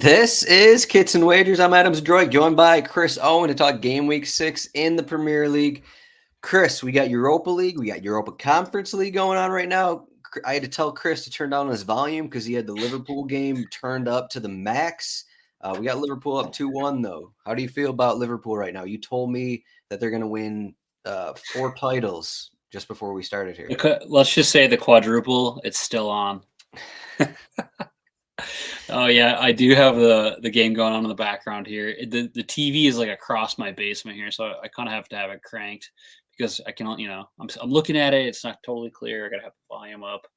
This is Kits and Wagers. I'm Adam Zdroik, joined by Chris Owen to talk Game Week 6 in the Premier League. Chris, we got Europa League. We got Europa Conference League going on right now. I had to tell Chris to turn down his volume because he had the Liverpool game turned up to the max. We got Liverpool up 2-1, though. How do you feel about Liverpool right now? You told me that they're going to win 4 titles just before we started here. Let's just say the quadruple, it's still on. Oh, yeah, I do have the game going on in the background here. The TV is like across my basement here, so I kind of have to have it cranked because I can, I'm looking at it. It's not totally clear. I got to have the volume up.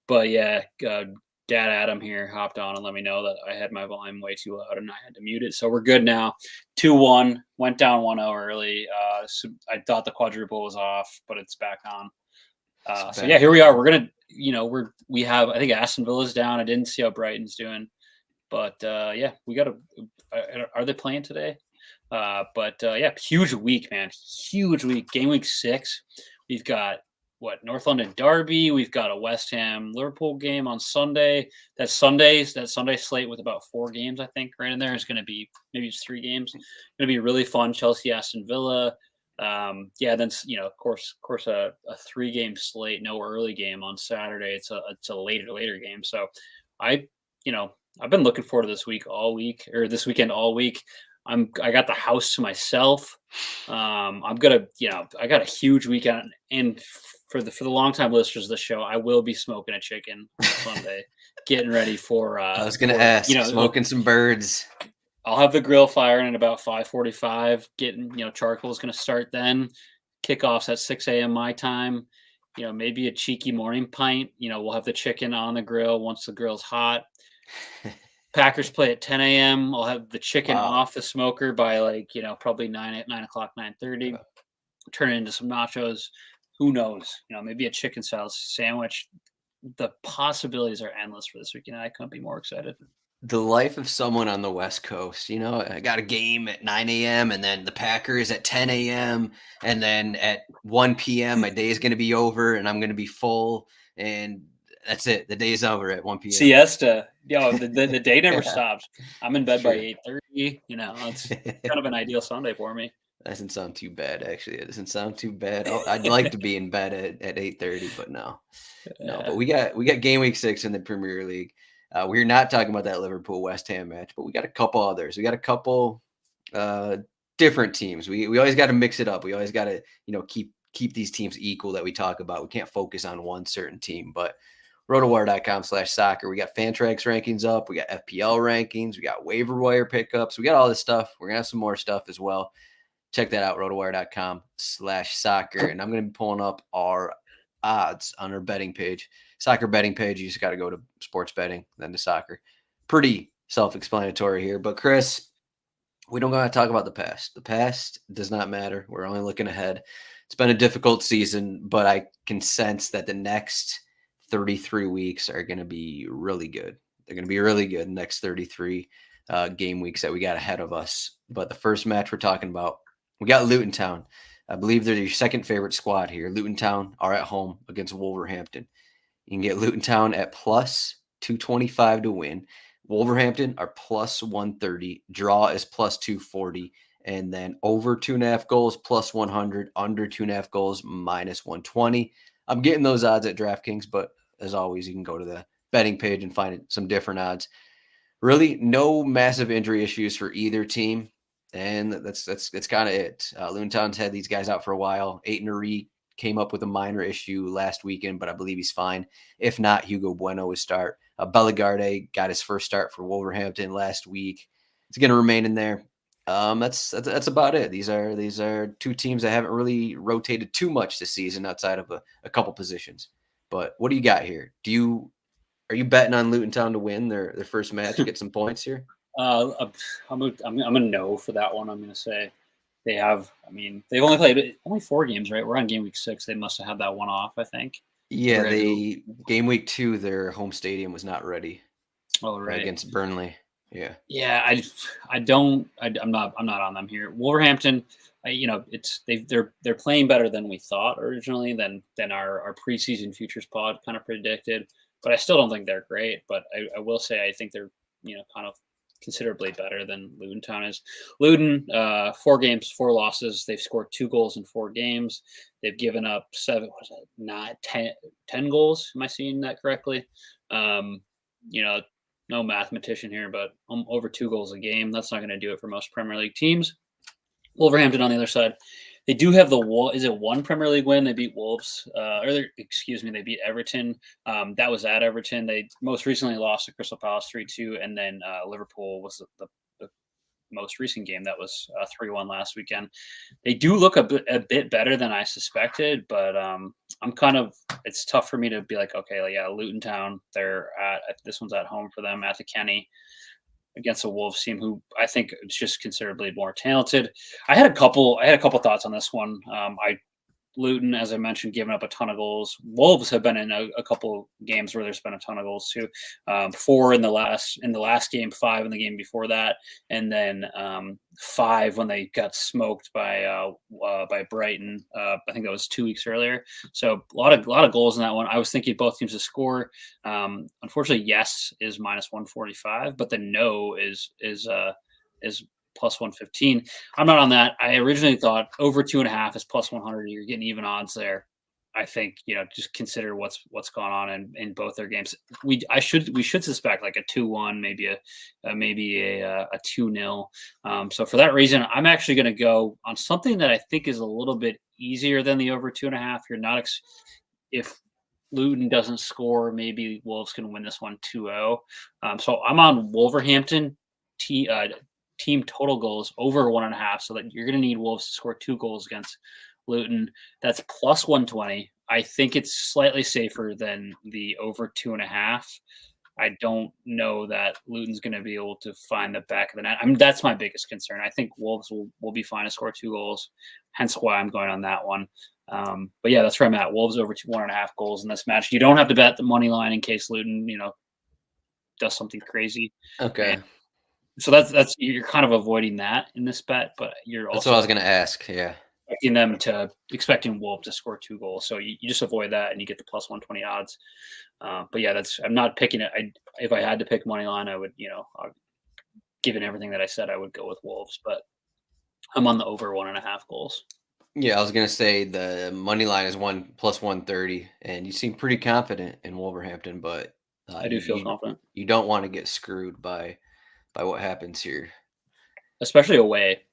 But yeah, Dad Adam here hopped on and let me know that I had my volume way too loud and I had to mute it. So we're good now. 2-1, went down 1-0 early. So I thought the quadruple was off, but it's back on. So yeah, here we are. We're gonna, we have. I think Aston Villa's down. I didn't see how Brighton's doing, but yeah, we got to. Are they playing today? But yeah, huge week, man. Huge week. Game week 6. We've got North London Derby. We've got a West Ham Liverpool game on Sunday. That Sunday slate with about 4 games, I think, right in there is going to be maybe just 3 games. Going to be really fun. Chelsea, Aston Villa. Then of course a 3-game slate, no early game on Saturday. It's a later game. So I've been looking forward to this weekend all week. I got the house to myself. I got a huge weekend, and for the longtime listeners of the show, I will be smoking a chicken on Sunday, getting ready for. I was going to ask, smoking some birds. I'll have the grill firing at about 5:45. Charcoal is going to start then. Kickoffs at 6 a.m. my time. Maybe a cheeky morning pint. We'll have the chicken on the grill once the grill's hot. Packers play at 10 a.m. I'll have the chicken off the smoker by probably 9 o'clock, 9:30. Turn it into some nachos. Who knows? Maybe a chicken salad sandwich. The possibilities are endless for this weekend. I couldn't be more excited. The life of someone on the West Coast. I got a game at 9 a.m. and then the Packers at 10 a.m. and then at 1 p.m. my day is going to be over and I'm going to be full and that's it. The day is over at 1 p.m. Siesta. The day never stops. I'm in bed by 8:30. It's kind of an ideal Sunday for me. That doesn't sound too bad, actually. It doesn't sound too bad. I'd like to be in bed at 8:30, but no. But we got game week 6 in the Premier League. We're not talking about that Liverpool West Ham match, but we got a couple others. We got a couple different teams. We always got to mix it up. We always got to keep these teams equal that we talk about. We can't focus on one certain team. But rotowire.com/soccer. We got Fantrax rankings up. We got FPL rankings. We got waiver wire pickups. We got all this stuff. We're gonna have some more stuff as well. Check that out, rotowire.com/soccer. And I'm gonna be pulling up our odds on our betting page. Soccer betting page, you just got to go to sports betting, then to soccer. Pretty self-explanatory here. But Chris, we don't got to talk about the past. The past does not matter. We're only looking ahead. It's been a difficult season, but I can sense that the next 33 weeks are going to be really good. They're going to be really good next 33 game weeks that we got ahead of us. But the first match we're talking about, we got Luton Town. I believe they're your second favorite squad here. Luton Town are at home against Wolverhampton. You can get Luton Town at plus 225 to win. Wolverhampton are plus 130. Draw is plus 240. And then over 2.5 goals, plus 100. Under 2.5 goals, minus 120. I'm getting those odds at DraftKings, but as always, you can go to the betting page and find some different odds. Really, no massive injury issues for either team. And that's kind of it. Luton Town's had these guys out for a while. Aitnery came up with a minor issue last weekend, but I believe he's fine. If not, Hugo Bueno would start. Bellegarde got his first start for Wolverhampton last week. He's going to remain in there. That's about it. These are 2 teams that haven't really rotated too much this season outside of a couple positions. But what do you got here? Are you betting on Luton Town to win their first match, get some points here? I'm a no for that one. I'm going to say they've only played 4 games, right? We're on game week 6. They must have had that one off, I think. Yeah, game week 2, their home stadium was not ready. Oh, right. Against Burnley. Yeah. Yeah, I'm not on them here. Wolverhampton, they're playing better than we thought originally than our preseason futures pod kind of predicted. But I still don't think they're great. But I will say I think they're kind of considerably better than Luton Town is. Luton, 4 games, 4 losses. They've scored 2 goals in 4 games. They've given up 7, what is that, not 10 goals. Am I seeing that correctly? Um, you know, no mathematician here, but over 2 goals a game. That's not going to do it for most Premier League teams. Wolverhampton on the other side, they do have one Premier League win. They beat Wolves, they beat Everton. That was at Everton. They most recently lost to Crystal Palace 3-2, and then Liverpool was the most recent game that was 3-1 last weekend. They do look a bit better than I suspected, but it's tough for me to be like, okay, Luton Town, this one's at home for them at the Kenny, against a Wolves team who I think is just considerably more talented. I had a couple thoughts on this one. Luton, as I mentioned, giving up a ton of goals. Wolves have been in a couple games where there's been a ton of goals too. 4 in the last game, 5 in the game before that, and then 5 when they got smoked by Brighton. I think that was 2 weeks earlier. So a lot of goals in that one. I was thinking both teams to score. Unfortunately, yes is -145, but the no is +115. I'm not on that. I originally thought over 2.5 is +100. You're getting even odds there. I think, just consider what's gone on in both their games. We should suspect like a 2-1, maybe a 2-0. So for that reason, I'm actually going to go on something that I think is a little bit easier than the over 2.5. You're not if Luton doesn't score, maybe Wolves can win this one 2-0. So I'm on Wolverhampton team total goals over 1.5, so that you're going to need Wolves to score 2 goals against Luton. That's +120. I think it's slightly safer than the over 2.5. I don't know that Luton's going to be able to find the back of the net. I mean, that's my biggest concern. I think Wolves will be fine to score 2 goals, hence why I'm going on that one. But yeah, that's where I'm at. Wolves over 1.5 goals in this match. You don't have to bet the money line in case Luton, does something crazy. Okay. And so that's you're kind of avoiding that in this bet, but you're That's also what I was going to ask. Yeah. expecting Wolves to score 2 goals. So you just avoid that and you get the +120 odds. But yeah, I'm not picking it. If I had to pick money line, I would, given everything that I said, I would go with Wolves, but I'm on the over 1.5 goals. Yeah, I was going to say the money line is +130, and you seem pretty confident in Wolverhampton, but I do feel confident. You don't want to get screwed by what happens here, especially away.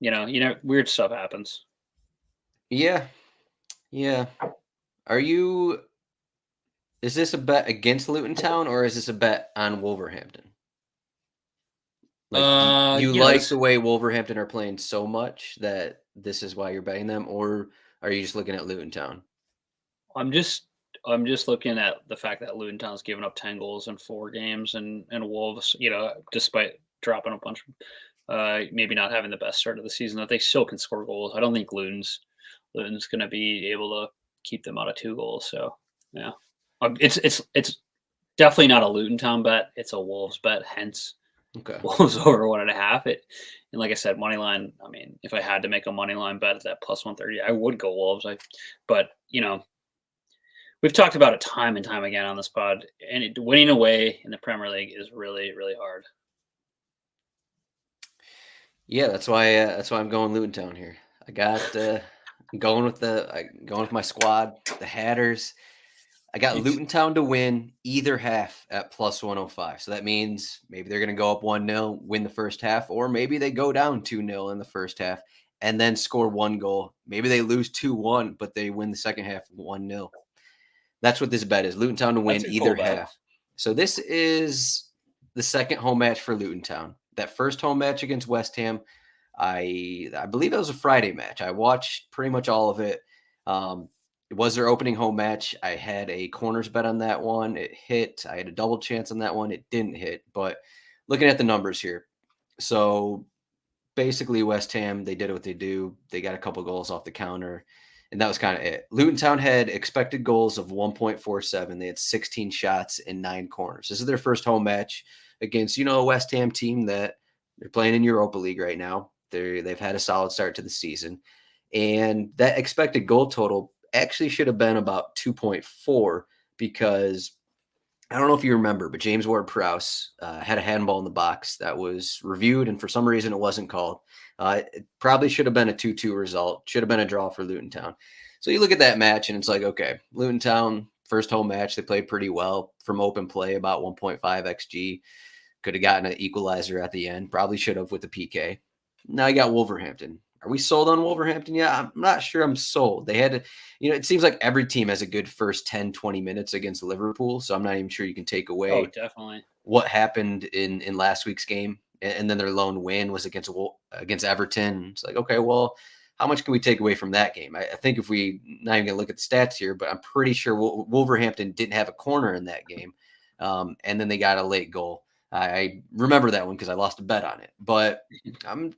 Weird stuff happens. Yeah. Is this a bet against Luton Town, or is this a bet on Wolverhampton? Like you like the way Wolverhampton are playing so much that this is why you're betting them, or are you just looking at Luton Town? I'm just looking at the fact that Luton Town's given up 10 goals in 4 games, and Wolves, despite dropping a bunch, maybe not having the best start of the season, that they still can score goals. I don't think Luton's going to be able to keep them out of 2 goals. So yeah, it's definitely not a Luton Town bet. It's a Wolves bet. Hence, Wolves over 1.5. And like I said, money line. I mean, if I had to make a money line bet at that +130, I would go Wolves. But we've talked about it time and time again on this pod, and winning away in the Premier League is really, really hard. Yeah, that's why I'm going Luton Town here. I got going with my squad, the Hatters. I got Luton Town to win either half at +105. So that means maybe they're going to go up 1-0, win the first half, or maybe they go down 2-0 in the first half and then score 1 goal. Maybe they lose 2-1, but they win the second half 1-0. That's what this bet is. Luton Town to win either half. So this is the second home match for Luton Town. That first home match against West Ham, I believe it was a Friday match. I watched pretty much all of it. It was their opening home match. I had a corners bet on that one. It hit. I had a double chance on that one. It didn't hit. But looking at the numbers here, so basically West Ham, they did what they do. They got a couple goals off the counter, and that was kind of it. Luton Town had expected goals of 1.47. They had 16 shots and 9 corners. This is their first home match against, a West Ham team that they're playing in Europa League right now. They've had a solid start to the season. And that expected goal total actually should have been about 2.4 because I don't know if you remember, but James Ward-Prowse had a handball in the box that was reviewed, and for some reason it wasn't called. It probably should have been a 2-2 result. Should have been a draw for Luton Town. So you look at that match, and it's like, okay, Luton Town, first home match, they played pretty well from open play, about 1.5 xG. Could have gotten an equalizer at the end. Probably should have with the PK. Now you got Wolverhampton. Are we sold on Wolverhampton? Yeah, I'm not sure I'm sold. They had to, it seems like every team has a good first 10, 20 minutes against Liverpool. So I'm not even sure you can take Oh, away definitely. what happened in last week's game. And then their lone win was against Everton. It's like, okay, well, how much can we take away from that game? I think if we not even gonna look at the stats here, but I'm pretty sure Wolverhampton didn't have a corner in that game. And then they got a late goal. I remember that one because I lost a bet on it, but I'm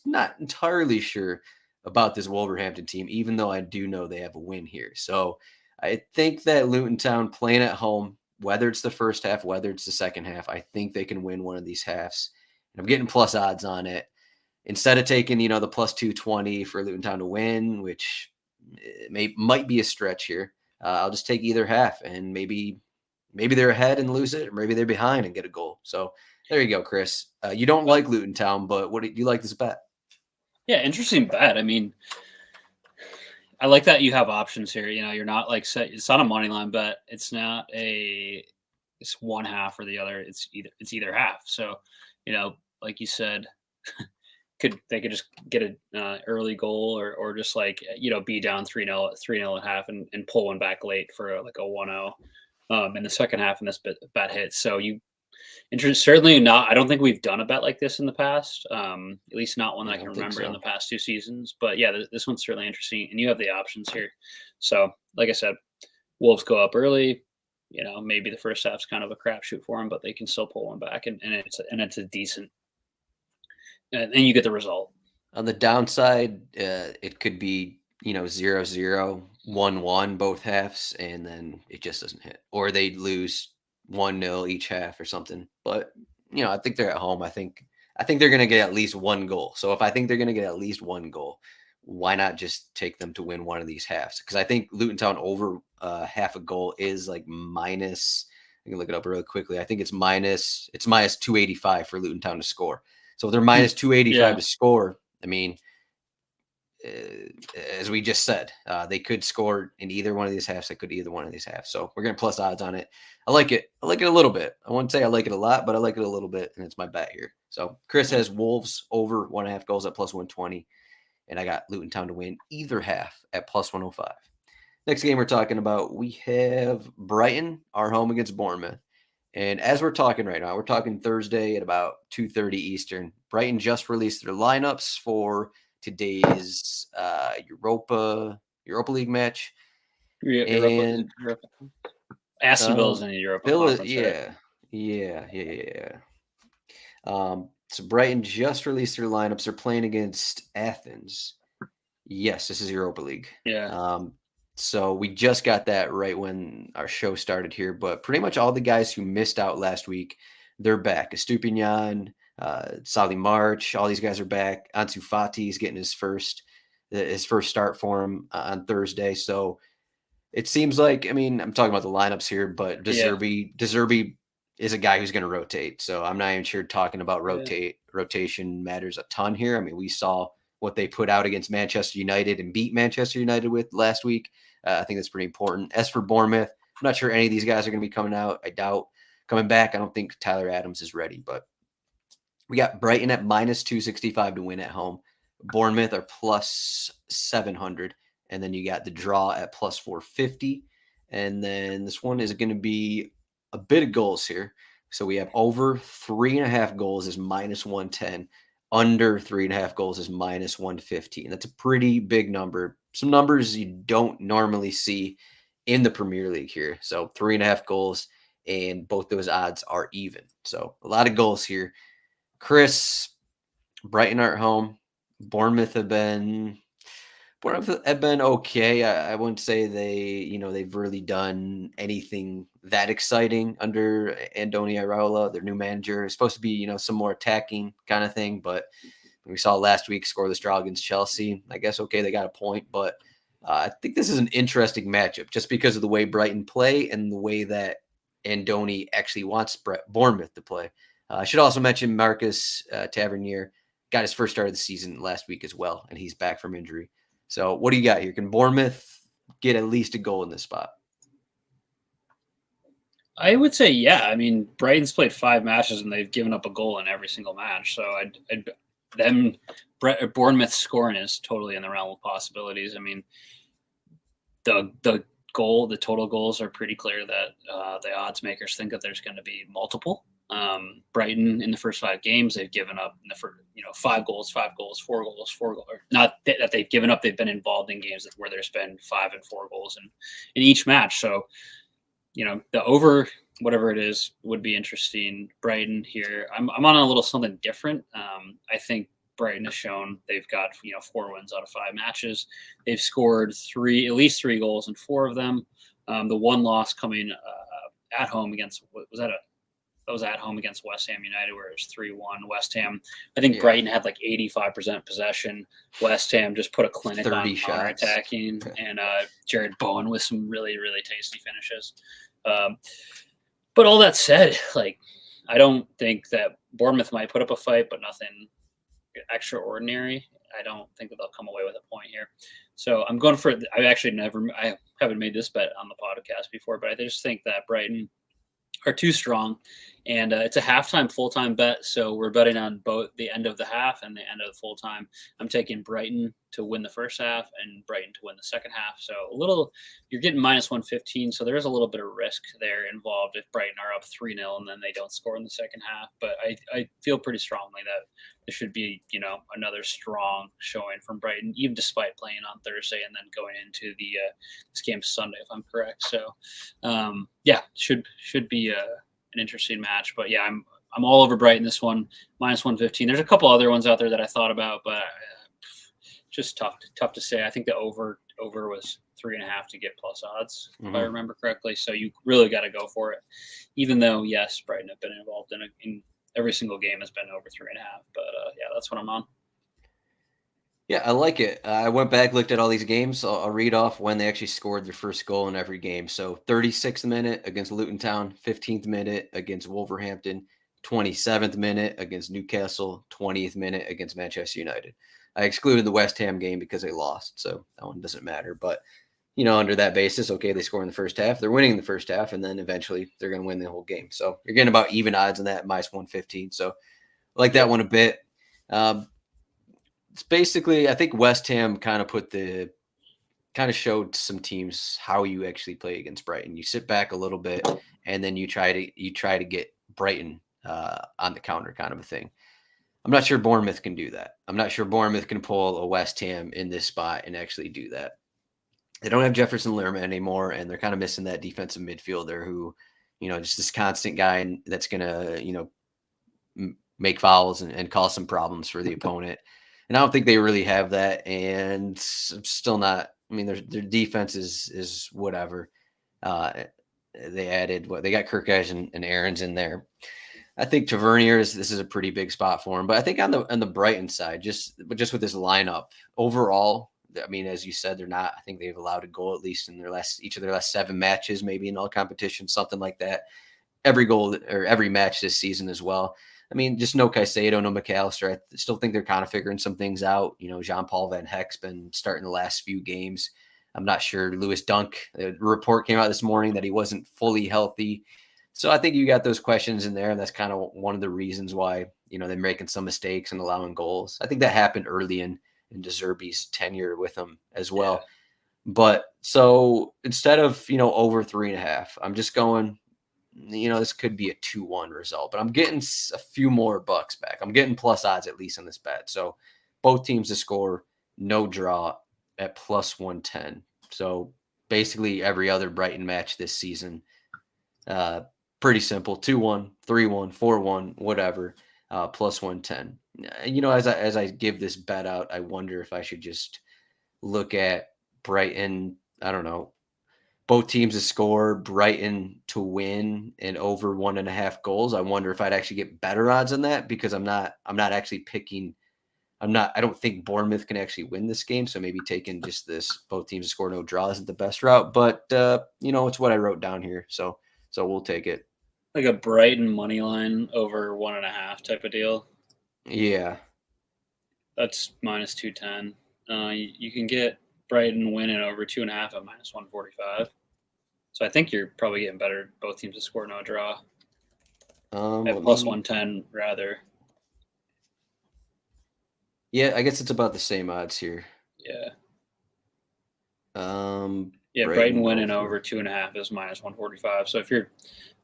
not entirely sure about this Wolverhampton team, even though I do know they have a win here. So I think that Luton Town playing at home, whether it's the first half, whether it's the second half, I think they can win one of these halves. And I'm getting plus odds on it. Instead of taking, the plus 220 for Luton Town to win, which might be a stretch here, I'll just take either half and maybe they're ahead and lose it, or maybe they're behind and get a goal. So there you go, Chris. You don't like Luton Town, but what do you like this bet? Yeah, interesting bet. I mean, I like that you have options here. You're not like set. It's not a money line bet. It's not it's one half or the other. It's either half. So, like you said, they could just get an early goal or just like be down 3-0 at half and pull one back late for like a 1-0 in the second half, and this bet hits. So certainly not. I don't think we've done a bet like this in the past. At least not one that I can remember in the past 2 seasons. But yeah, this one's certainly interesting, and you have the options here. So, like I said, Wolves go up early. Maybe the first half's kind of a crapshoot for them, but they can still pull one back, and it's a decent. And you get the result. On the downside, it could be 0-0, 1-1 both halves, and then it just doesn't hit, or they lose 1-0 each half or something. But I think they're at home. I think they're going to get at least one goal. So if I think they're going to get at least one goal, why not just take them to win one of these halves? Because I think Luton Town over half a goal is like minus. I can look it up really quickly. I think it's minus 285 for Luton Town to score. So if they're minus 285 to score, I mean, as we just said, they could score in either one of these halves. They could either one of these halves. So we're going to plus odds on it. I like it. I like it a little bit. I wouldn't say I like it a lot, but I like it a little bit, and it's my bet here. So Chris has Wolves over 1.5 goals at plus 120, and I got Luton Town to win either half at plus 105. Next game we're talking about, we have Brighton, our home against Bournemouth. And as we're talking right now, we're talking Thursday at about 2:30 Eastern. Brighton just released their lineups for today's Europa League match. Aston Villa's in the Europa Conference. Yeah. So Brighton just released their lineups. They're playing against Athens. Yes, this is Europa League. Yeah. So we just got that right when our show started here, but pretty much all the guys who missed out last week, they're back. Estupinian, Solly March, all these guys are back. Ansu Fati is getting his first start for him on Thursday. So it seems like, I'm talking about the lineups here, but De Zerbi is a guy who's going to rotate. So I'm not even sure talking about rotation matters a ton here. We saw what they put out against Manchester United and beat Manchester United with last week. I think that's pretty important. As for Bournemouth, I'm not sure any of these guys are going to be coming out. I doubt coming back. I don't think Tyler Adams is ready, but we got Brighton at minus 265 to win at home. Bournemouth are plus 700. And then you got the draw at plus 450. And then this one is going to be a bit of goals here. So we have over 3.5 goals is minus 110. Under 3.5 goals is minus 115. That's a pretty big number. Some numbers you don't normally see in the Premier League here. So 3.5 goals, and both those odds are even. So a lot of goals here. Chris, Brighton are at home. Bournemouth have been okay. I wouldn't say they've really done anything that exciting under Andoni Iraola, their new manager. It's supposed to be, some more attacking kind of thing, but we saw last week scoreless draw against Chelsea. I guess, okay, they got a point, but I think this is an interesting matchup just because of the way Brighton play and the way that Andoni actually wants Bournemouth to play. I should also mention Marcus Tavernier got his first start of the season last week as well, and he's back from injury. So what do you got here? Can Bournemouth get at least a goal in this spot? I would say, yeah. I mean, Brighton's played 5 matches and they've given up a goal in every single match. So Bournemouth scoring is totally in the realm of possibilities. I mean, the total goals are pretty clear that the odds makers think that there's going to be multiple. Brighton in the first 5 games, they've given up 5 goals, 4 goals. Not that they've given up; they've been involved in games where there's been 5 and 4 goals in each match. So, the over, whatever it is, would be interesting. Brighton here, I'm on a little something different. I think Brighton has shown they've got 4 wins out of 5 matches. They've scored at least 3 goals in 4 of them. The one loss coming at home against that was at home against West Ham United, where it was 3-1 West Ham. I think Brighton had like 85% possession. West Ham just put a clinic on counter-attacking, and Jared Bowen with some really, really tasty finishes. But all that said, I don't think that Bournemouth might put up a fight, but nothing extraordinary. I don't think that they'll come away with a point here. So I'm going for – I haven't made this bet on the podcast before, but I just think that Brighton – are too strong, and it's a halftime full-time bet, so we're betting on both the end of the half and the end of the full-time. I'm taking Brighton to win the first half and Brighton to win the second half. So you're getting -115, so there is a little bit of risk there involved if Brighton are up 3-0 and then they don't score in the second half. But I feel pretty strongly that there should be another strong showing from Brighton, even despite playing on Thursday and then going into this game Sunday, if I'm correct. So should be an interesting match. But yeah, I'm all over Brighton this one, -115. There's a couple other ones out there that I thought about, but just tough to say. I think the over was 3.5 to get plus odds, if I remember correctly. So you really got to go for it, even though yes, Brighton have been involved in every single game has been over 3.5. But that's what I'm on. Yeah, I like it. I went back, looked at all these games. So I'll read off when they actually scored their first goal in every game. So 36th minute against Luton Town, 15th minute against Wolverhampton, 27th minute against Newcastle, 20th minute against Manchester United. I excluded the West Ham game because they lost, so that one doesn't matter. But, under that basis, okay, they score in the first half. They're winning in the first half, and then eventually they're going to win the whole game. So you're getting about even odds on that, -115. So I like that one a bit. It's basically, I think West Ham kind of showed some teams how you actually play against Brighton. You sit back a little bit, and then you try to get Brighton on the counter, kind of a thing. I'm not sure Bournemouth can do that. I'm not sure Bournemouth can pull a West Ham in this spot and actually do that. They don't have Jefferson Lerma anymore, and they're kind of missing that defensive midfielder who, just this constant guy that's going to, make fouls and cause some problems for the opponent. And I don't think they really have that. And I'm still not. I mean, their defense is whatever. They added they got Kirkage and Aaron's in there. I think Tavernier this is a pretty big spot for him. But I think on the Brighton side, just with this lineup overall, I mean, as you said, they're not. I think they've allowed a goal at least in each of their last 7 matches, maybe in all competitions, something like that. Every goal or every match this season as well. I mean, just no Caicedo, no McAllister. I still think they're kind of figuring some things out. Jean-Paul Van Heck's been starting the last few games. I'm not sure. Lewis Dunk, a report came out this morning that he wasn't fully healthy. So I think you got those questions in there, and that's kind of one of the reasons why, they're making some mistakes and allowing goals. I think that happened early in De Zerbi's tenure with them as well. Yeah. But so instead of, over 3.5, I'm just going, this could be a 2-1 result, but I'm getting a few more bucks back. I'm getting plus odds at least on this bet. So both teams to score, no draw at +110. So basically every other Brighton match this season, pretty simple, 2-1, 3-1, 4-1, whatever, +110. As I give this bet out, I wonder if I should just look at Brighton, I don't know, both teams to score, Brighton to win, and over 1.5 goals. I wonder if I'd actually get better odds on that because I'm not actually picking. I don't think Bournemouth can actually win this game. So maybe taking just both teams to score, no draw isn't the best route, but it's what I wrote down here. So so we'll take it. Like a Brighton money line over 1.5 type of deal. Yeah. That's minus 210. You can get Brighton winning over 2.5 at minus 145. So I think you're probably getting better. Both teams to score no draw. At plus 110 rather. Yeah, I guess it's about the same odds here. Yeah. Yeah, Brighton winning over 2.5 is minus 145. So if you're,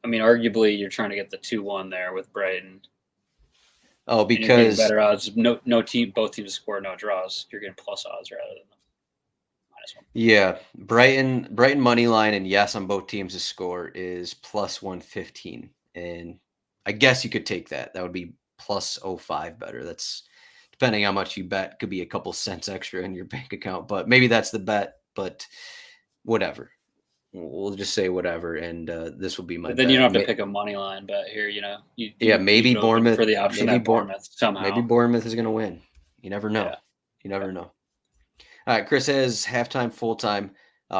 arguably you're trying to get the 2-1 there with Brighton. Oh, because better odds. Both teams score no draws. You're getting plus odds rather than minus 1. Yeah, Brighton money line, and yes, on both teams to score is plus 115, and I guess you could take that. That would be plus 05 better. That's depending how much you bet. Could be a couple cents extra in your bank account, but maybe that's the bet. But whatever, we'll just say whatever, and this will be my. But then bet. you don't have to pick a money line bet here. Maybe Bournemouth for the option that Bournemouth somehow. Maybe Bournemouth is going to win. You never know. Yeah. You never know. All right, Chris has halftime, full time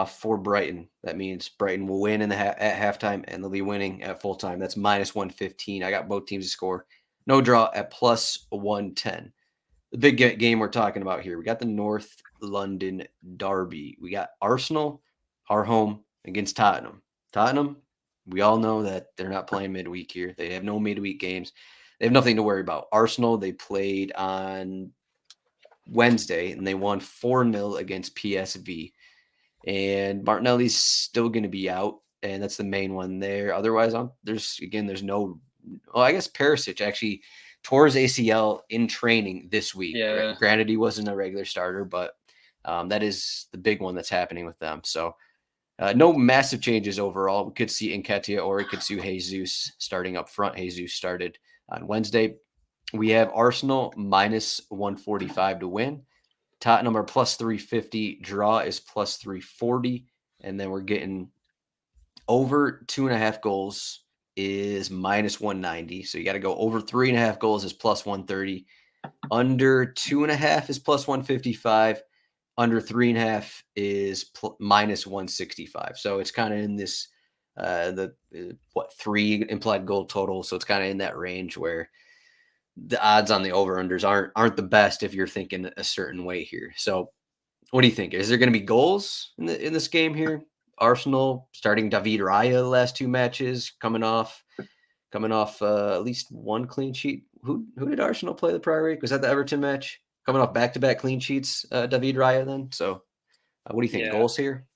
for Brighton. That means Brighton will win at halftime, and they'll be winning at full time. That's minus 115. I got both teams to score. No draw at plus 110. The big game we're talking about here. We got the North London derby. We got Arsenal, our home, against Tottenham. Tottenham, we all know that they're not playing midweek here. They have no midweek games. They have nothing to worry about. Arsenal, they played on Wednesday, and they won 4-0 against PSV. And Martinelli's still going to be out, and that's the main one there. Otherwise, there's no. Well, I guess Perisic actually tore his ACL in training this week. Yeah. Granted, he wasn't a regular starter, but that is the big one that's happening with them. So no massive changes overall. We could see Nketiah, or we could see Jesus starting up front. Jesus started on Wednesday. We have Arsenal minus 145 to win. Tottenham are plus 350. Draw is plus 340. And then we're getting over 2.5 goals is minus 190. So you got to go over 3.5 goals is plus 130. Under 2.5 is plus 155. Under 3.5 is minus 165. So it's kind of in this, 3 implied goal total. So it's kind of in that range where the odds on the over-unders aren't the best if you're thinking a certain way here. So what do you think? Is there going to be goals in this game here? Arsenal starting David Raya the last 2 matches, coming off at least 1 clean sheet. Who did Arsenal play the prior week? Was that the Everton match? Coming off back-to-back clean sheets, David Raya then. So what do you think? Goals here?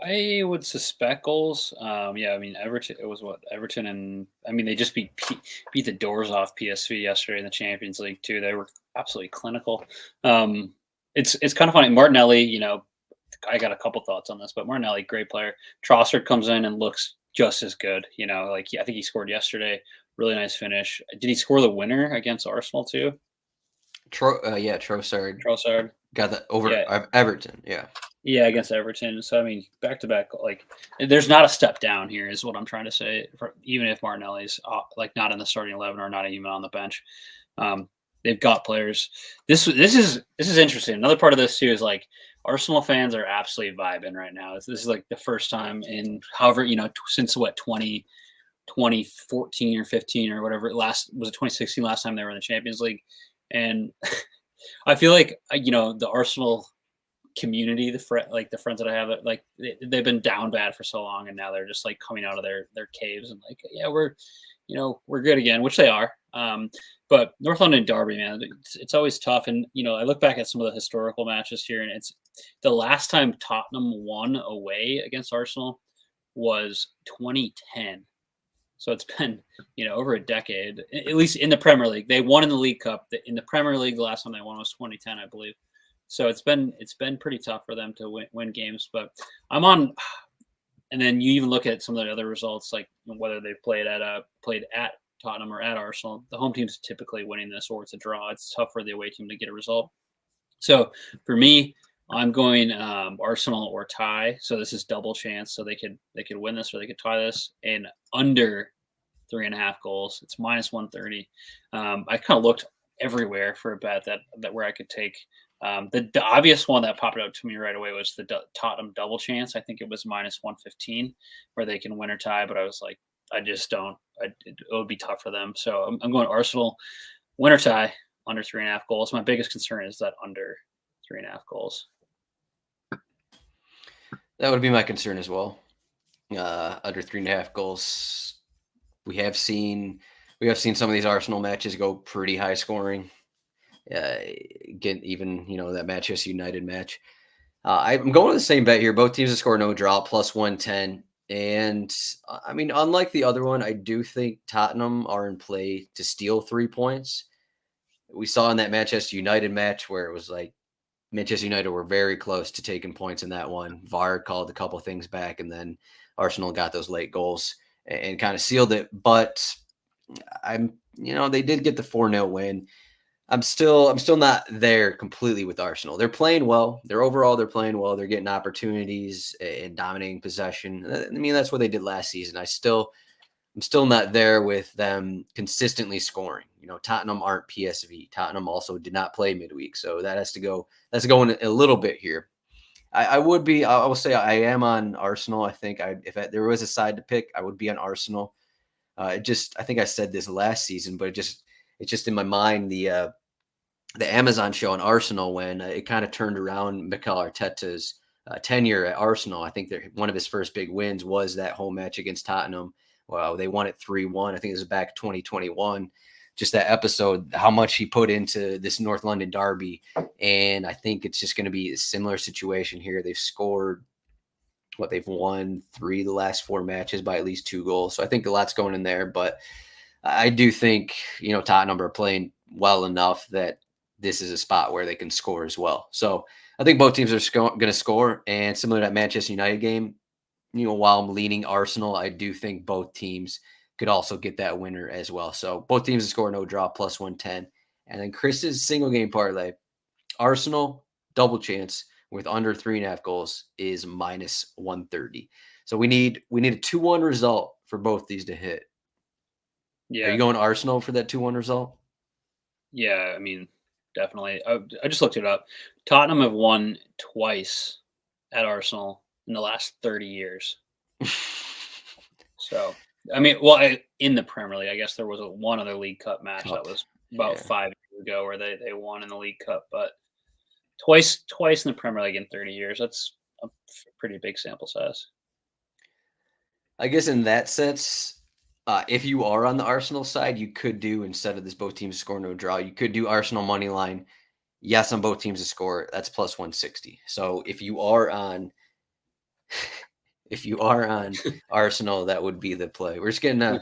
I would suspect goals. Everton. It was Everton, and they just beat the doors off PSV yesterday in the Champions League too. They were absolutely clinical. It's kind of funny. Martinelli, I got a couple thoughts on this, but Martinelli, great player. Trossard comes in and looks just as good. I think he scored yesterday. Really nice finish. Did he score the winner against Arsenal too? Trossard. Trossard got that over Everton. Yeah. Yeah, against Everton. So, back to back, there's not a step down here, is what I'm trying to say. Even if Martinelli's not in the starting 11 or not even on the bench, they've got players. This is interesting. Another part of this too is Arsenal fans are absolutely vibing right now. This is the first time in however since 2014 or 15 or whatever was it 2016 last time they were in the Champions League, and I feel the Arsenal community, the friends that I have, they've been down bad for so long, and now they're just coming out of their caves and we're good again, which they are. But North London derby, man, it's always tough. And I look back at some of the historical matches here, and it's the last time Tottenham won away against Arsenal was 2010. So it's been over a decade, at least in the Premier League. They won in the League Cup. In the Premier League, the last time they won was 2010, I believe. So it's been pretty tough for them to win games, but I'm on. And then you even look at some of the other results, whether they've played at Tottenham or at Arsenal. The home team's typically winning this, or it's a draw. It's tough for the away team to get a result. So for me, I'm going Arsenal or tie. So this is double chance. So they could win this or they could tie this, and under 3.5 goals. It's minus 130. I kind of looked everywhere for a bet that where I could take The obvious one that popped out to me right away was the Tottenham double chance. I think it was -115 where they can win or tie, but I was like, I just don't. It would be tough for them. So I'm going Arsenal win or tie under 3.5 goals. My biggest concern is that under 3.5 goals. That would be my concern as well. Under 3.5 goals. We have seen some of these Arsenal matches go pretty high scoring. Get even that Manchester United match. I'm going with the same bet here. Both teams to score no draw plus 110. And I mean, unlike the other one, I do think Tottenham are in play to steal 3 points. We saw in that Manchester United match where it was like Manchester United were very close to taking points in that one. VAR called a couple things back, and then Arsenal got those late goals and kind of sealed it. But they did get the 4-0 win. I'm still not there completely with Arsenal. They're playing well. They're playing well. They're getting opportunities and dominating possession. I mean, that's what they did last season. I'm still not there with them consistently scoring. Tottenham aren't PSV. Tottenham also did not play midweek, so that has to go in a little bit here. I will say I am on Arsenal. I think if there was a side to pick, I would be on Arsenal. I think I said this last season, but it's just in my mind the Amazon show on Arsenal when it kind of turned around Mikel Arteta's tenure at Arsenal. I think one of his first big wins was that home match against Tottenham. Well, they won it 3-1. I think it was back 2021. Just that episode, how much he put into this North London derby. And I think it's just going to be a similar situation here. They've scored they've won 3 of the last 4 matches by at least 2 goals. So I think a lot's going in there, but I do think, Tottenham are playing well enough that this is a spot where they can score as well. So I think both teams are going to score, and similar to that Manchester United game, while I'm leaning Arsenal, I do think both teams could also get that winner as well. So both teams to score no draw plus 110. And then Chris's single game parlay, Arsenal double chance with under 3.5 goals is -130. So we need a 2-1 result for both these to hit. Yeah. Are you going Arsenal for that 2-1 result? Yeah, I mean, definitely. I just looked it up. Tottenham have won twice at Arsenal in the last 30 years. So, I mean, in the Premier League, I guess there was one other League Cup match that was about 5 years ago where they won in the League Cup, but twice in the Premier League in 30 years. That's a pretty big sample size. I guess in that sense, if you are on the Arsenal side, you could do, instead of this both teams score no draw, you could do Arsenal money line. Yes, on both teams to score, that's plus 160. So if you are on Arsenal, that would be the play. We're just gonna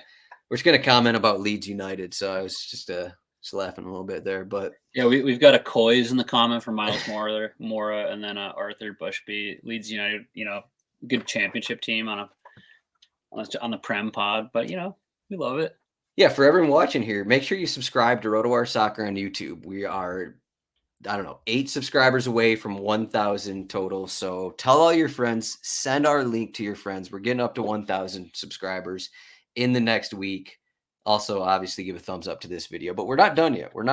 comment about Leeds United. So I was just laughing a little bit there, but yeah, we've got a Coys in the comment from Miles Mora, and then Arthur Bushby. Leeds United, good championship team on the Prem pod, but we love it. Yeah, for everyone watching here, make sure you subscribe to RotoWire Soccer on YouTube. We are 8 subscribers away from 1,000 total. So tell all your friends, send our link to your friends. We're getting up to 1,000 subscribers in the next week. Also, obviously, give a thumbs up to this video. But we're not done yet. We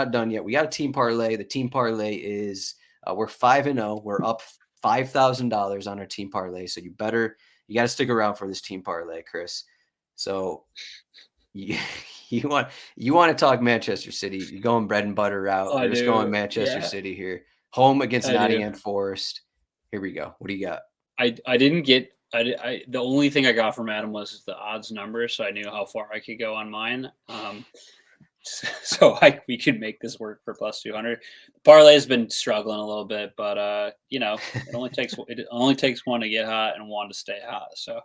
got a team parlay. The team parlay is we're 5-0. We're up $5,000 on our team parlay. So you got to stick around for this team parlay, Chris. So you want to talk Manchester City? You're going bread and butter route. We're just going Manchester City here. Home against Nottingham Forest. Here we go. What do you got? I didn't get. The only thing I got from Adam was the odds numbers, so I knew how far I could go on mine. So we could make this work for plus 200. The parlay has been struggling a little bit, but it only takes one to get hot and one to stay hot. So,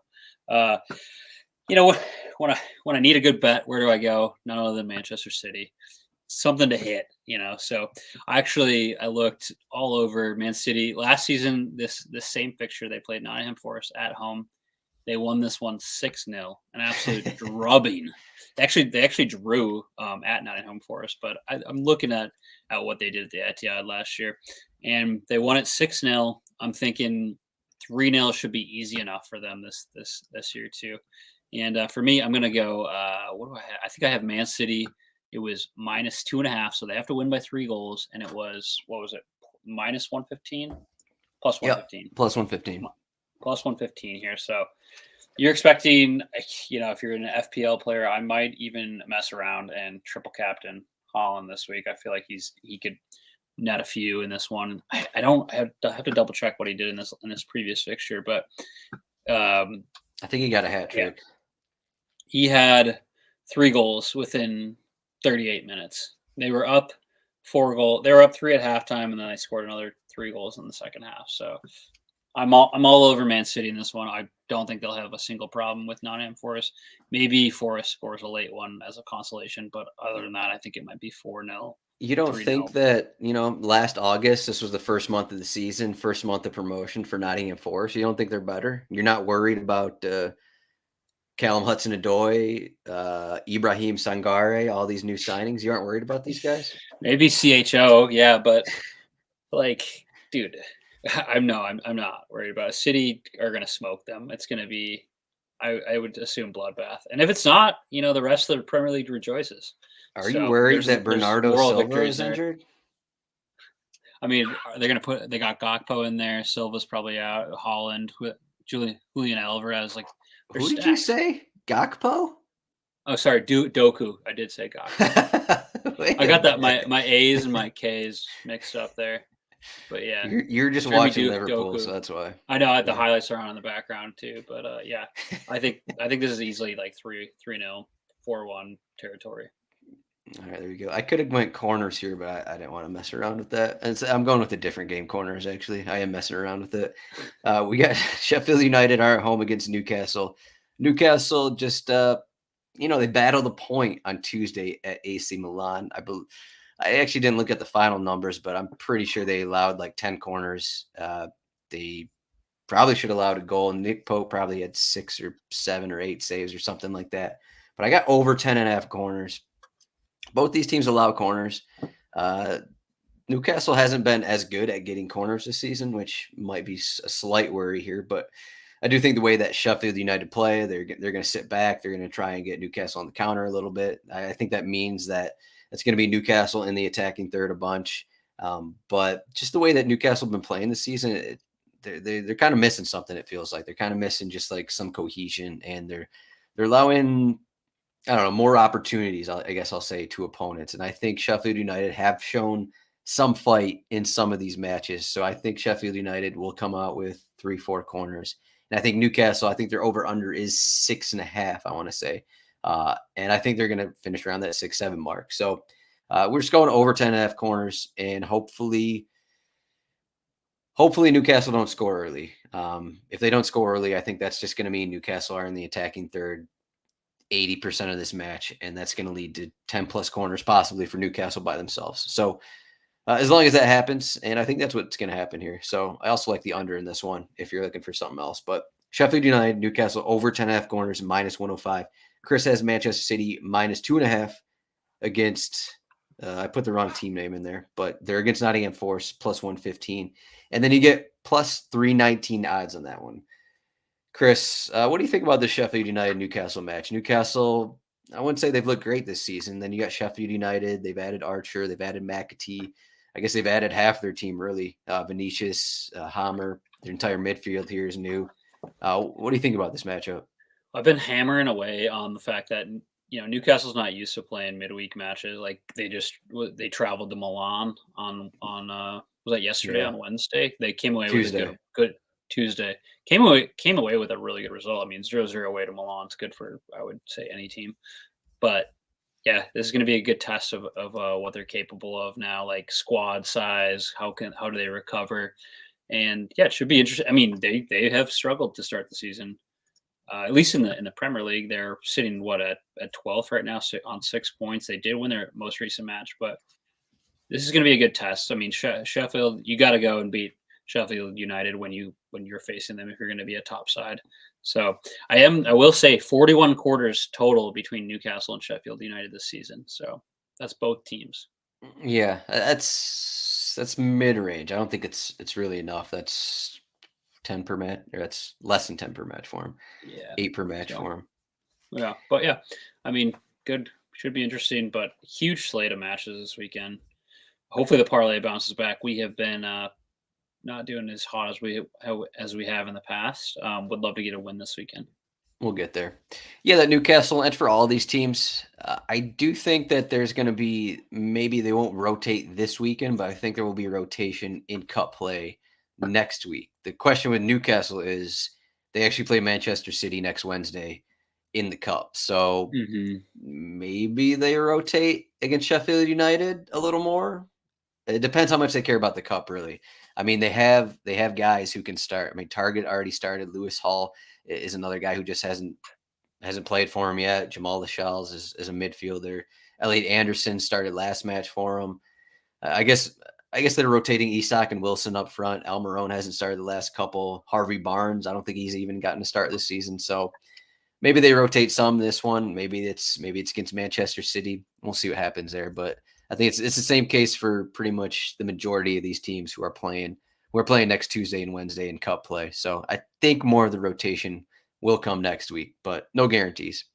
when I need a good bet, where do I go? None other than Manchester City. Something to hit, So I looked all over Man City last season. This same fixture, they played Nottingham Forest at home. They won this one 6-0, an absolute drubbing. They actually drew at Nottingham Forest, but I'm looking at what they did at the Etihad last year, and they won it 6-0. I'm thinking 3-0 should be easy enough for them this year too. And for me, I'm gonna go. What do I have? I think I have Man City. It was -2.5, so they have to win by 3 goals, and it was, what was it, minus 115, plus Yep, 115, plus 115. plus 115 here. So you're expecting, if you're an FPL player, I might even mess around and triple captain Holland this week. I feel like he could net a few in this one. I have to double check what he did in this previous fixture, but I think he got a hat trick. He had 3 goals within 38 minutes. They were up 4 goals. They were up 3 at halftime, and then they scored another 3 goals in the second half. So I'm all over Man City in this one. I don't think they'll have a single problem with Nottingham Forest. Maybe Forest scores a late one as a consolation, but other than that, I think it might be 4-0. You don't think that, last August, this was the first month of the season, first month of promotion for Nottingham Forest. You don't think they're better? You're not worried about Callum Hudson-Odoi, Ibrahim Sangare, all these new signings? You aren't worried about these guys? Maybe CHO, yeah, but dude, I'm not worried about it. City are going to smoke them. It's going to be, I would assume, bloodbath. And if it's not, the rest of the Premier League rejoices. Are you worried that Bernardo Silva is injured? I mean, they got Gakpo in there. Silva's probably out. Holland, Julian Alvarez. Who did you say? Gakpo? Oh, sorry, Doku. I did say Gakpo. I got that my A's and my K's mixed up there. But yeah, you're just watching Liverpool, so that's why. I know the highlights are on in the background too. But yeah, I think this is easily 3-0, 4-1 territory. All right, there you go. I could have went corners here, but I didn't want to mess around with that. And so I'm going with a different game, corners, actually. I am messing around with it. We got Sheffield United are at home against Newcastle. Newcastle just, they battled the point on Tuesday at AC Milan. I actually didn't look at the final numbers, but I'm pretty sure they allowed 10 corners. They probably should have allowed a goal. Nick Pope probably had 6 or 7 or 8 saves or something like that. But I got over 10.5 corners. Both these teams allow corners. Newcastle hasn't been as good at getting corners this season, which might be a slight worry here. But I do think the way that Sheffield United play, they're going to sit back. They're going to try and get Newcastle on the counter a little bit. I think that means that it's going to be Newcastle in the attacking third a bunch. But just the way that Newcastle have been playing this season, they're kind of missing something. It feels like they're kind of missing just some cohesion, and they're allowing, I don't know, more opportunities, I guess I'll say, to opponents. And I think Sheffield United have shown some fight in some of these matches. So I think Sheffield United will come out with 3-4 corners. And I think Newcastle, I think their over-under is 6.5, I want to say. And I think they're going to finish around that 6-7 mark. So we're just going over 10.5 corners, and hopefully Newcastle don't score early. If they don't score early, I think that's just going to mean Newcastle are in the attacking third 80% of this match, and that's going to lead to 10 plus corners possibly for Newcastle by themselves. So as long as that happens, and I think that's what's going to happen here. So I also like the under in this one if you're looking for something else. But Sheffield United, Newcastle over 10.5 corners, minus 105. Chris has Manchester City minus 2.5 against, I put the wrong team name in there, but they're against Nottingham Forest plus 115. And then you get plus 319 odds on that one. Chris, what do you think about the Sheffield United-Newcastle match? Newcastle, I wouldn't say they've looked great this season. Then you got Sheffield United. They've added Archer. They've added McAtee. I guess they've added half their team, really. Vinicius, Hammer, their entire midfield here is new. What do you think about this matchup? I've been hammering away on the fact that Newcastle's not used to playing midweek matches. They traveled to Milan on was that yesterday? On Wednesday? They came away Tuesday. with a good Tuesday. Came away with a really good result. I mean, 0-0 away to Milan. It's good for, I would say, any team. But yeah, this is going to be a good test of what they're capable of now, like squad size. How do they recover? And yeah, it should be interesting. I mean, they have struggled to start the season. At least in the Premier League, they're sitting at 12th right now on 6 points. They did win their most recent match, but this is going to be a good test. I mean, Sheffield, you got to go and beat Sheffield United when you're facing them if you're going to be a top side. So I will say 41 quarters total between Newcastle and Sheffield United this season. So that's both teams. Yeah, that's mid-range. I don't think it's really enough. That's 10 per match, or that's less than 10 per match for him. Yeah, 8 per match for him. Yeah, but yeah, I mean, good, should be interesting, but huge slate of matches this weekend. hopefully the parlay bounces back. We have been not doing as hot as we have in the past. Would love to get a win this weekend. We'll get there. Yeah, that Newcastle, and for all these teams, I do think that there's going to be, maybe they won't rotate this weekend, but I think there will be a rotation in cup play next week. The question with Newcastle is they actually play Manchester City next Wednesday in the cup. So maybe they rotate against Sheffield United a little more. It depends how much they care about the cup, really. I mean, they have guys who can start. I mean, Target already started. Lewis Hall is another guy who just hasn't played for him yet. Jamal Lascelles is a midfielder. Elliot Anderson started last match for him. I guess they're rotating Isak and Wilson up front. Almiron hasn't started the last couple. Harvey Barnes, I don't think he's even gotten a start this season. So maybe they rotate some this one. Maybe it's against Manchester City. We'll see what happens there. But I think it's the same case for pretty much the majority of these teams who are playing. We're playing next Tuesday and Wednesday in cup play. So I think more of the rotation will come next week, but no guarantees.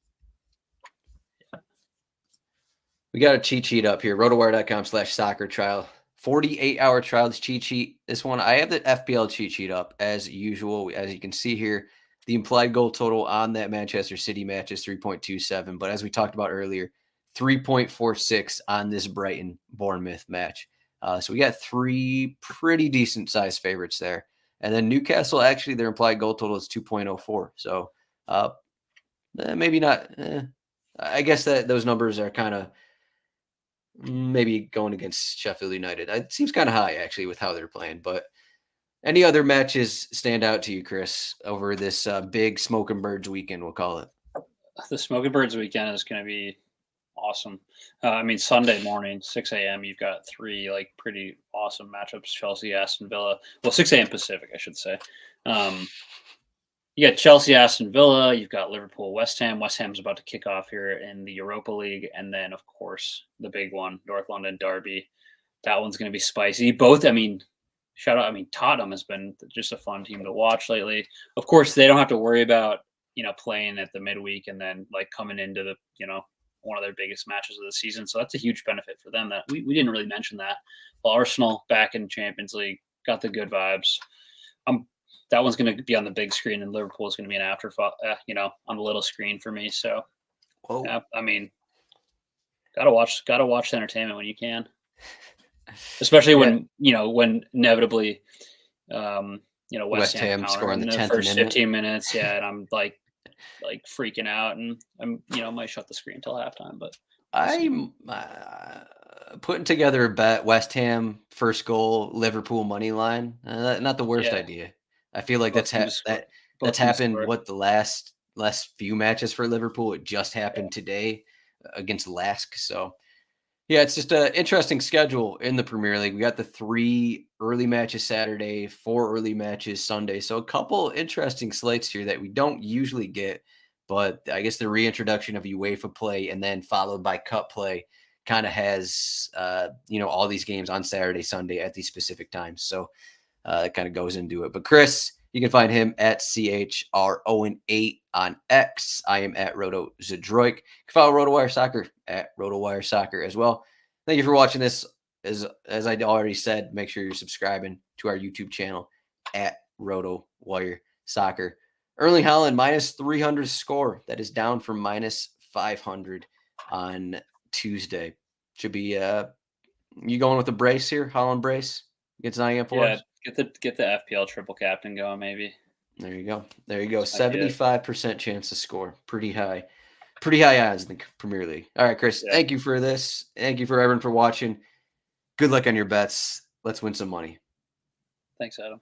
We got a cheat sheet up here, rotowire.com/soccer trial. 48-hour trial, this cheat sheet. This one, I have the FPL cheat sheet up as usual. As you can see here, the implied goal total on that Manchester City match is 3.27. But as we talked about earlier, 3.46 on this Brighton Bournemouth match. So we got 3 pretty decent sized favorites there. And then Newcastle, actually, their implied goal total is 2.04. So maybe not. I guess that those numbers are kind of maybe going against Sheffield United. It seems kind of high, actually, with how they're playing. But any other matches stand out to you, Chris, over this big Smoke and Birds weekend, we'll call it? The Smoke and Birds weekend is going to be awesome. I mean, Sunday morning, 6 a.m., you've got 3 pretty awesome matchups: Chelsea, Aston Villa. Well, 6 a.m. Pacific, I should say. You got Chelsea, Aston Villa. You've got Liverpool, West Ham. West Ham's about to kick off here in the Europa League, and then of course the big one, North London derby. That one's going to be spicy. Both, I mean, shout out. I mean, Tottenham has been just a fun team to watch lately. Of course, they don't have to worry about playing at the midweek and then coming into the one of their biggest matches of the season. So that's a huge benefit for them. That we didn't really mention that. Well, Arsenal back in Champions League, got the good vibes. That one's going to be on the big screen, and Liverpool is going to be an afterthought, on the little screen for me. So, I mean, gotta watch the entertainment when you can, especially when inevitably, West Ham scoring in the 10th first minute. 15 minutes, and I'm like freaking out, and I'm might shut the screen until halftime. But I'm putting together a bet: West Ham first goal, Liverpool money line. Not the worst idea. I feel like that's happened. What, the last few matches for Liverpool? It just happened today against Lask. So yeah, it's just an interesting schedule in the Premier League. We got the 3 early matches Saturday, 4 early matches Sunday. So a couple interesting slates here that we don't usually get. But I guess the reintroduction of UEFA play and then followed by cup play kind of has all these games on Saturday, Sunday at these specific times. So it kind of goes into it. But Chris, you can find him at CHROwen8 on X. I am at Roto Zdroik. You can follow RotoWire Soccer at RotoWire Soccer as well. Thank you for watching this. As I already said, make sure you're subscribing to our YouTube channel at RotoWire Soccer. Erling Haaland minus 300 score. That is down from minus 500 on Tuesday. Should be you going with the brace here? Haaland brace? Gets Nottingham Forest? Get the FPL triple captain going, maybe. There you go. 75% chance to score. Pretty high odds in the Premier League. All right, Chris, Thank you for this. Thank you for everyone for watching. Good luck on your bets. Let's win some money. Thanks, Adam.